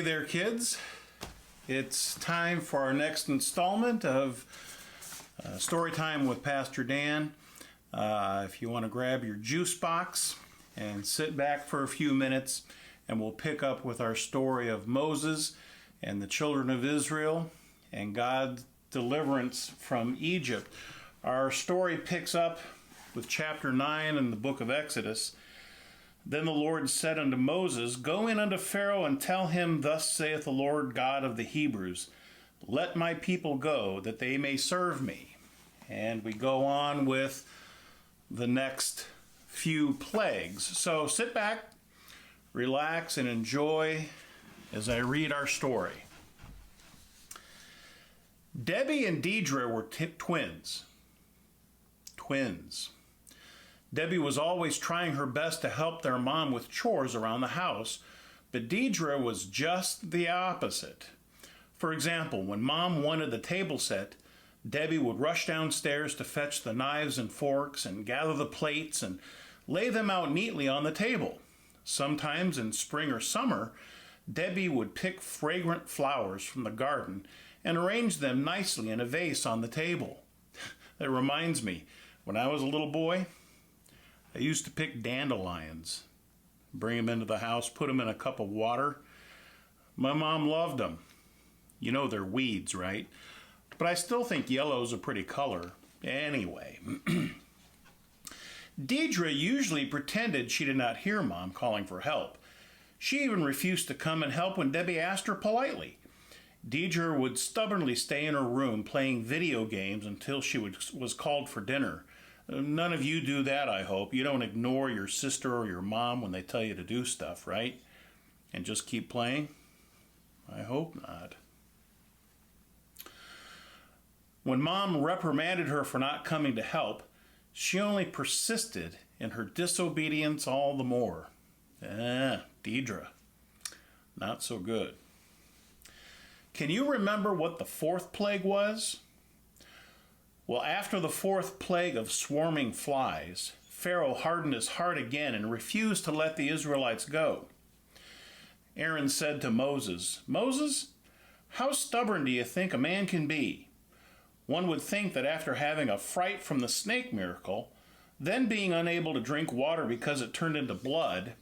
there, kids. It's time for our next installment of Story Time with Pastor Dan. If you want to grab your juice box and sit back for a few minutes, and we'll pick up with our story of Moses and the children of Israel and God's deliverance from Egypt. Our story picks up with chapter 9 in the book of Exodus. Then the Lord said unto Moses, Go in unto Pharaoh and tell him, Thus saith the Lord God of the Hebrews, Let my people go, that they may serve me. And we go on with the next few plagues. So sit back, relax, and enjoy as I read our story. Debbie and Deidre were twins. Debbie was always trying her best to help their mom with chores around the house, but Deidre was just the opposite. For example, when Mom wanted the table set, Debbie would rush downstairs to fetch the knives and forks and gather the plates and lay them out neatly on the table. Sometimes in spring or summer, Debbie would pick fragrant flowers from the garden and arrange them nicely in a vase on the table. That reminds me, when I was a little boy, I used to pick dandelions, bring them into the house, put them in a cup of water. My mom loved them. You know they're weeds, right? But I still think yellow's a pretty color. Anyway, Deidre usually pretended she did not hear Mom calling for help. She even refused to come and help when Debbie asked her politely. Deidre would stubbornly stay in her room playing video games until she was called for dinner. None of you do that, I hope. You don't ignore your sister or your mom when they tell you to do stuff, right? And just keep playing? I hope not. When Mom reprimanded her for not coming to help, she only persisted in her disobedience all the more. Deidre. Not so good. Can you remember what the fourth plague was? Well, after the fourth plague of swarming flies, Pharaoh hardened his heart again and refused to let the Israelites go. Aaron said to Moses, Moses, how stubborn do you think a man can be? One would think that after having a fright from the snake miracle, then being unable to drink water because it turned into blood,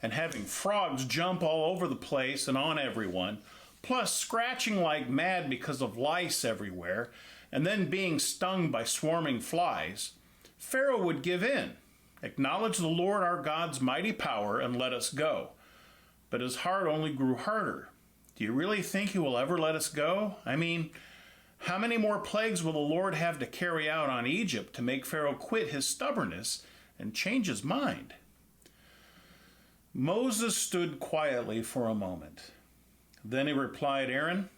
and having frogs jump all over the place and on everyone, plus scratching like mad because of lice everywhere, and then being stung by swarming flies, Pharaoh would give in, acknowledge the Lord our God's mighty power, and let us go. But his heart only grew harder. Do you really think he will ever let us go? I mean, how many more plagues will the Lord have to carry out on Egypt to make Pharaoh quit his stubbornness and change his mind? Moses stood quietly for a moment. Then he replied, Aaron,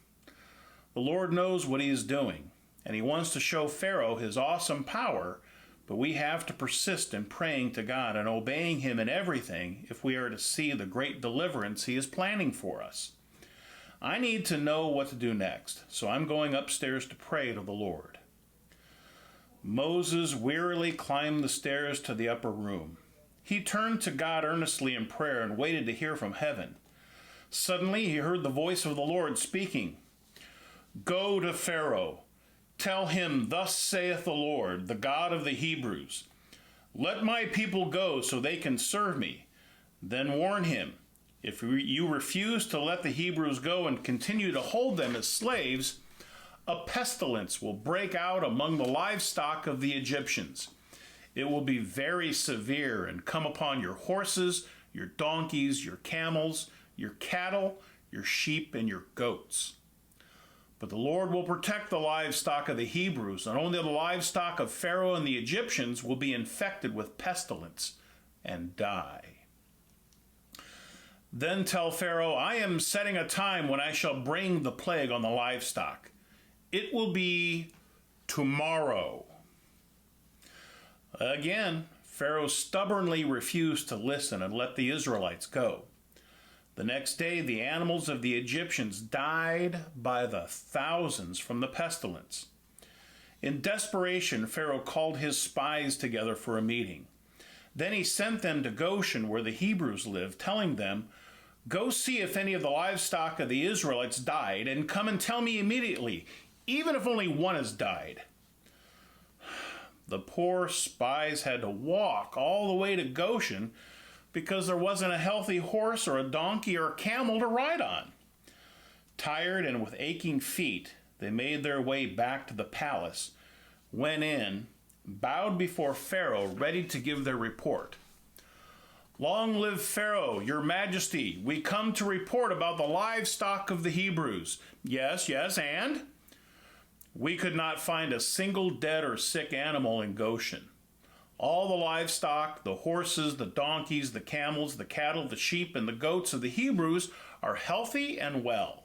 the Lord knows what he is doing, and he wants to show Pharaoh his awesome power, but we have to persist in praying to God and obeying him in everything if we are to see the great deliverance he is planning for us. I need to know what to do next, so I'm going upstairs to pray to the Lord. Moses wearily climbed the stairs to the upper room. He turned to God earnestly in prayer and waited to hear from heaven. Suddenly he heard the voice of the Lord speaking. Go to Pharaoh. Tell him, Thus saith the Lord, the God of the Hebrews. Let my people go so they can serve me. Then warn him, if you refuse to let the Hebrews go and continue to hold them as slaves, a pestilence will break out among the livestock of the Egyptians. It will be very severe and come upon your horses, your donkeys, your camels, your cattle, your sheep, and your goats. But the Lord will protect the livestock of the Hebrews, and only the livestock of Pharaoh and the Egyptians will be infected with pestilence and die. Then tell Pharaoh, I am setting a time when I shall bring the plague on the livestock. It will be tomorrow. Again, Pharaoh stubbornly refused to listen and let the Israelites go. The next day, the animals of the Egyptians died by the thousands from the pestilence. In desperation, Pharaoh called his spies together for a meeting. Then he sent them to Goshen, where the Hebrews lived, telling them, Go see if any of the livestock of the Israelites died, and come and tell me immediately, even if only one has died." The poor spies had to walk all the way to Goshen because there wasn't a healthy horse or a donkey or a camel to ride on. Tired and with aching feet, they made their way back to the palace, went in, bowed before Pharaoh, ready to give their report. "Long live Pharaoh, your majesty. We come to report about the livestock of the Hebrews." "Yes, yes, and?" "We could not find a single dead or sick animal in Goshen. All the livestock, the horses, the donkeys, the camels, the cattle, the sheep, and the goats of the Hebrews are healthy and well."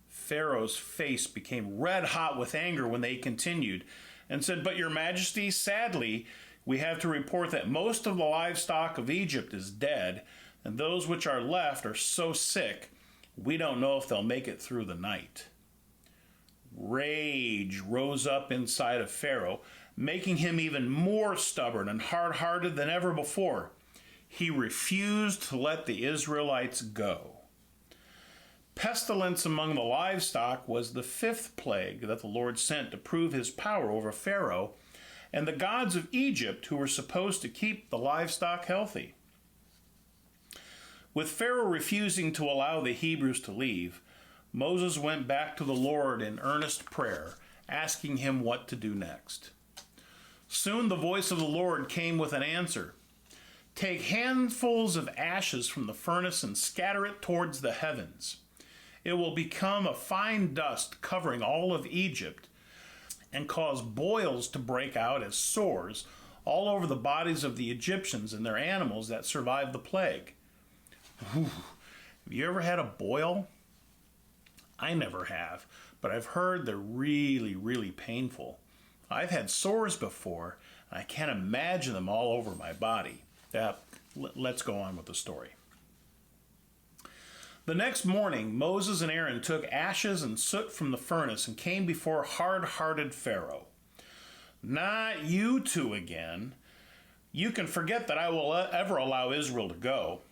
Pharaoh's face became red hot with anger when they continued and said, "But your majesty, sadly, we have to report that most of the livestock of Egypt is dead, and those which are left are so sick, we don't know if they'll make it through the night." Rage rose up inside of Pharaoh, making him even more stubborn and hard-hearted than ever before. He refused to let the Israelites go. Pestilence among the livestock was the fifth plague that the Lord sent to prove his power over Pharaoh and the gods of Egypt, who were supposed to keep the livestock healthy. With Pharaoh refusing to allow the Hebrews to leave, Moses went back to the Lord in earnest prayer, asking him what to do next. Soon the voice of the Lord came with an answer. "Take handfuls of ashes from the furnace and scatter it towards the heavens. It will become a fine dust covering all of Egypt and cause boils to break out as sores all over the bodies of the Egyptians and their animals that survived the plague." Whew. Have you ever had a boil? I never have, but I've heard they're really, really painful. I've had sores before, and I can't imagine them all over my body. Let's go on with the story. The next morning, Moses and Aaron took ashes and soot from the furnace and came before hard-hearted Pharaoh. "Not you two again. You can forget that I will ever allow Israel to go."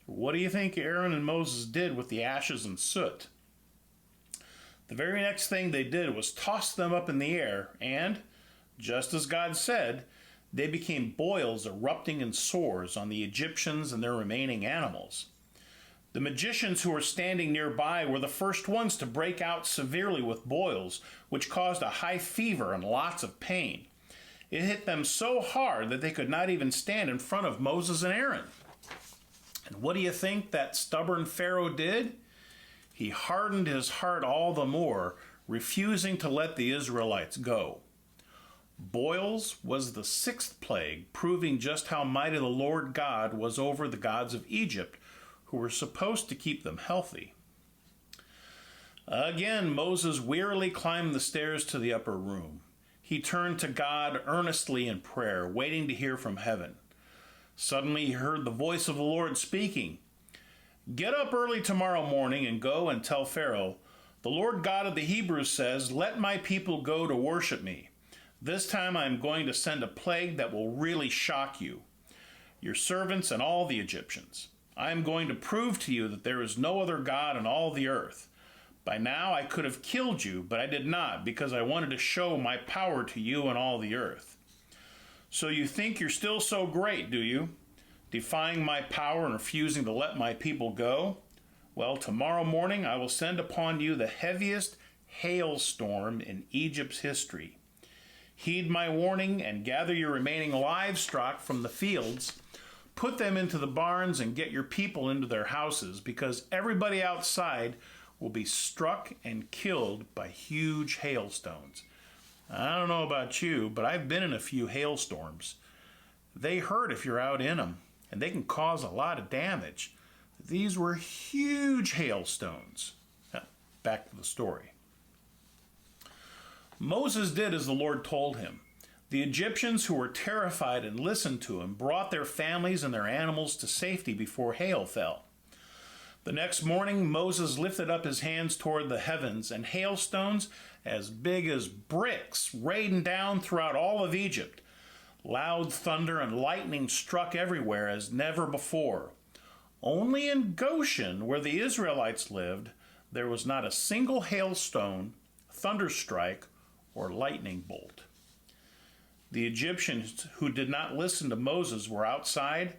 What do you think Aaron and Moses did with the ashes and soot? The very next thing they did was toss them up in the air, and, just as God said, they became boils erupting in sores on the Egyptians and their remaining animals. The magicians who were standing nearby were the first ones to break out severely with boils, which caused a high fever and lots of pain. It hit them so hard that they could not even stand in front of Moses and Aaron. And what do you think that stubborn Pharaoh did? He hardened his heart all the more, refusing to let the Israelites go. Boils was the sixth plague, proving just how mighty the Lord God was over the gods of Egypt, who were supposed to keep them healthy. Again, Moses wearily climbed the stairs to the upper room. He turned to God earnestly in prayer, waiting to hear from heaven. Suddenly he heard the voice of the Lord speaking. "Get up early tomorrow morning and go and tell Pharaoh, 'The Lord God of the Hebrews says, let my people go to worship me. This time I am going to send a plague that will really shock you, your servants and all the Egyptians. I am going to prove to you that there is no other God in all the earth. By now I could have killed you, but I did not, because I wanted to show my power to you and all the earth. So you think you're still so great, do you? Defying my power and refusing to let my people go? Well, tomorrow morning I will send upon you the heaviest hailstorm in Egypt's history. Heed my warning and gather your remaining livestock from the fields. Put them into the barns and get your people into their houses, because everybody outside will be struck and killed by huge hailstones.'" I don't know about you, but I've been in a few hailstorms. They hurt if you're out in them, and they can cause a lot of damage. These were huge hailstones. Now, back to the story. Moses did as the Lord told him. The Egyptians, who were terrified and listened to him, brought their families and their animals to safety before hail fell. The next morning, Moses lifted up his hands toward the heavens, and hailstones as big as bricks rained down throughout all of Egypt. Loud thunder and lightning struck everywhere as never before. Only in Goshen, where the Israelites lived, there was not a single hailstone, thunderstrike, or lightning bolt. The Egyptians who did not listen to Moses were outside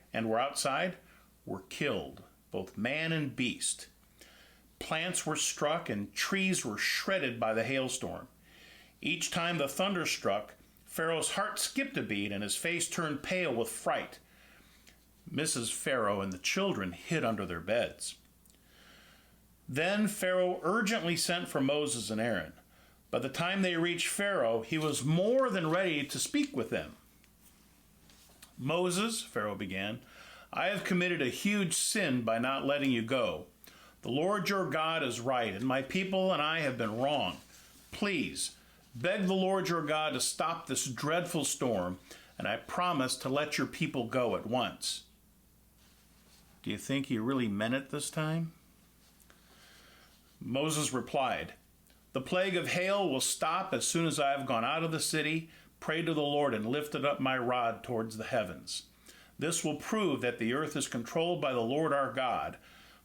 were killed, both man and beast. Plants were struck and trees were shredded by the hailstorm. Each time the thunder struck, Pharaoh's heart skipped a beat and his face turned pale with fright. Mrs. Pharaoh and the children hid under their beds. Then Pharaoh urgently sent for Moses and Aaron. By the time they reached Pharaoh, he was more than ready to speak with them. "Moses," Pharaoh began, "I have committed a huge sin by not letting you go. The Lord your God is right, and my people and I have been wrong. Please, beg the Lord your God to stop this dreadful storm, and I promise to let your people go at once." Do you think he really meant it this time? Moses replied, "The plague of hail will stop as soon as I have gone out of the city, prayed to the Lord, and lifted up my rod towards the heavens. This will prove that the earth is controlled by the Lord our God,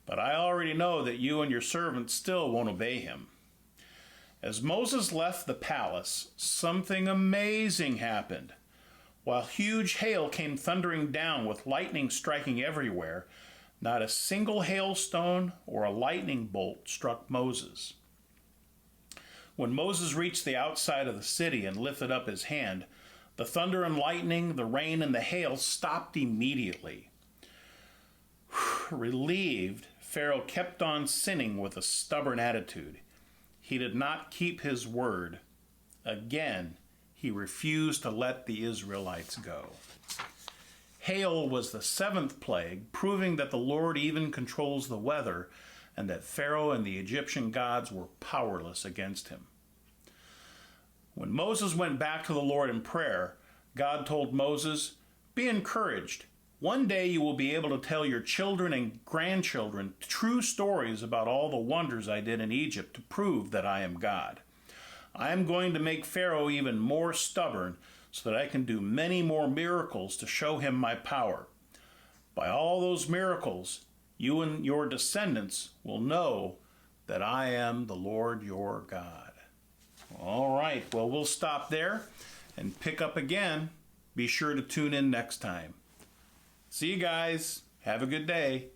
but I already know that you and your servants still won't obey him." As Moses left the palace, something amazing happened. While huge hail came thundering down with lightning striking everywhere, not a single hailstone or a lightning bolt struck Moses. When Moses reached the outside of the city and lifted up his hand, the thunder and lightning, the rain and the hail stopped immediately. Relieved, Pharaoh kept on sinning with a stubborn attitude. He did not keep his word. Again, he refused to let the Israelites go. Hail was the seventh plague, proving that the Lord even controls the weather and that Pharaoh and the Egyptian gods were powerless against him. When Moses went back to the Lord in prayer, God told Moses, "Be encouraged. One day you will be able to tell your children and grandchildren true stories about all the wonders I did in Egypt to prove that I am God. I am going to make Pharaoh even more stubborn so that I can do many more miracles to show him my power. By all those miracles, you and your descendants will know that I am the Lord your God." All right, well, we'll stop there and pick up again. Be sure to tune in next time. See you guys. Have a good day.